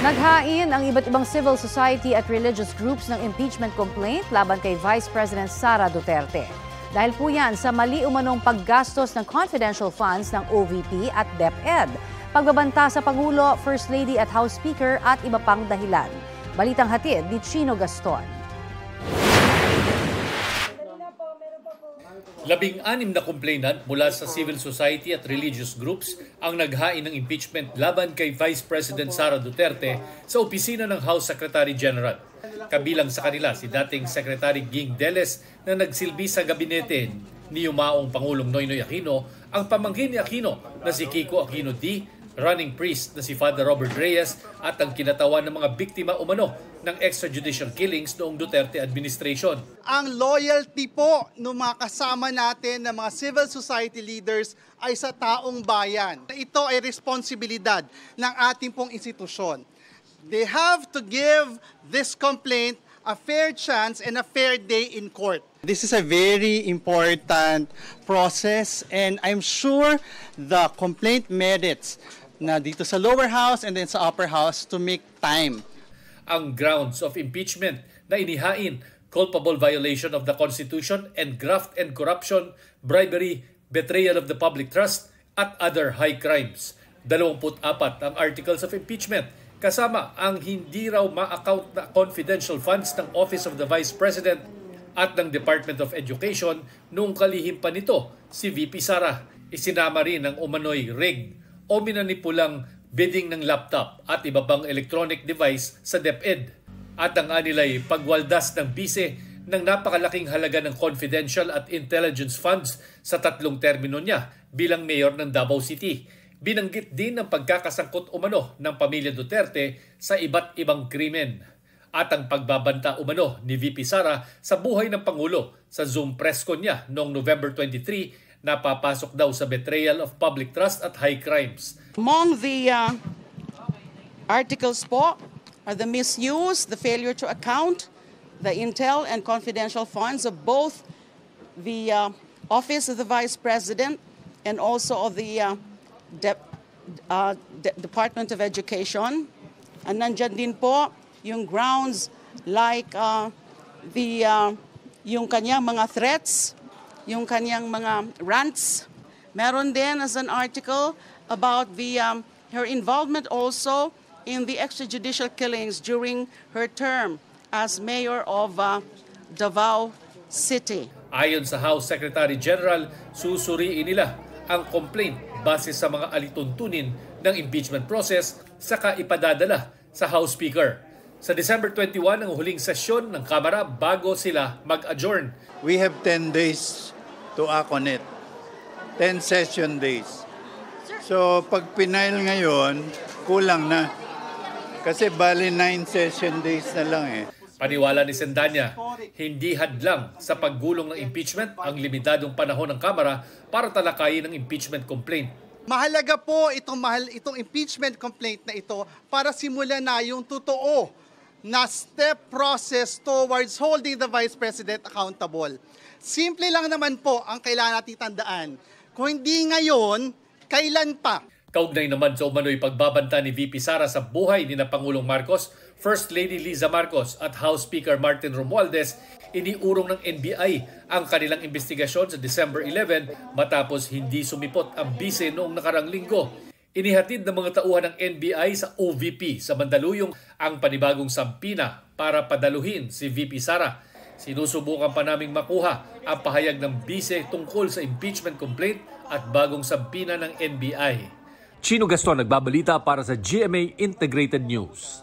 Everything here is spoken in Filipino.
Naghain ang iba't ibang civil society at religious groups ng impeachment complaint laban kay Vice President Sara Duterte. Dahil po yan sa mali umanong paggastos ng confidential funds ng OVP at DepEd, pagbabanta sa Pangulo, First Lady at House Speaker at iba pang dahilan. Balitang hatid ni Chino Gaston. 16 na complainant mula sa civil society at religious groups ang naghain ng impeachment laban kay Vice President Sara Duterte sa opisina ng House Secretary General. Kabilang sa kanila si dating Secretary Ging Deles na nagsilbi sa gabinete ni yumaong Pangulong Noynoy Aquino, ang pamangkin ni Aquino na si Kiko Aquino D, running priest na si Father Robert Reyes at ang kinatawan ng mga biktima umano ng extrajudicial killings noong Duterte administration. Ang loyalty po ng mga kasama natin na mga civil society leaders ay sa taong bayan. Ito ay responsibilidad ng ating pong institusyon. They have to give this complaint a fair chance and a fair day in court. This is a very important process and I'm sure the complaint merits na dito sa lower house and then sa upper house to make time. Ang grounds of impeachment na inihain, culpable violation of the Constitution and graft and corruption, bribery, betrayal of the public trust at other high crimes. 24 ang articles of impeachment kasama ang hindi raw ma-account na confidential funds ng Office of the Vice President at ng Department of Education noong kalihim pa nito si VP Sara. Isinama rin ang umano'y rig o minanipulang bidding ng laptop at iba pang electronic device sa DepEd. At ang anilay pagwaldas ng bise ng napakalaking halaga ng confidential at intelligence funds sa 3 termino niya bilang mayor ng Davao City. Binanggit din ang pagkakasangkot umano ng pamilya Duterte sa iba't ibang krimen. At ang pagbabanta umano ni VP Sara sa buhay ng Pangulo sa Zoom press con niya noong November 23, napapasok daw sa betrayal of public trust at high crimes. Among the articles po are the misuse, the failure to account, the intel and confidential funds of both the Office of the Vice President and also of the Department of Education. And nandyan din po yung grounds like yung kanyang mga threats, yung kanyang mga rants. Meron din as an article about her involvement also in the extrajudicial killings during her term as mayor of Davao City. Ayon sa House Secretary General, susuriin nila ang complaint base sa mga alituntunin ng impeachment process saka ipadadala sa House Speaker. Sa December 21 ang huling sesyon ng Kamara bago sila mag-adjourn. We have 10 days to act on it. 10 session days. So pag pinail ngayon, kulang na. Kasi bali 9 session days na lang eh. Paniwala ni Sendanya, hindi hadlang sa paggulong ng impeachment ang limitadong panahon ng Kamara para talakayin ang impeachment complaint. Mahalaga po itong impeachment complaint na ito para simulan na yung totoo na step process towards holding the Vice President accountable. Simple lang naman po ang kailangan natin tandaan. Kung hindi ngayon, kailan pa? Kaugnay naman sa umano'y pagbabanta ni VP Sara sa buhay ni na Pangulong Marcos, First Lady Liza Marcos at House Speaker Martin Romualdez, iniurong ng NBI ang kanilang investigasyon sa December 11 matapos hindi sumipot ang bise noong nakarang linggo. Inihatid ng mga tauhan ng NBI sa OVP sa Mandaluyong ang panibagong sampina para padaluhin si VP Sara. Sinusubukan pa naming makuha ang pahayag ng bise tungkol sa impeachment complaint at bagong sampina ng NBI. Chino Gaston nagbabalita para sa GMA Integrated News.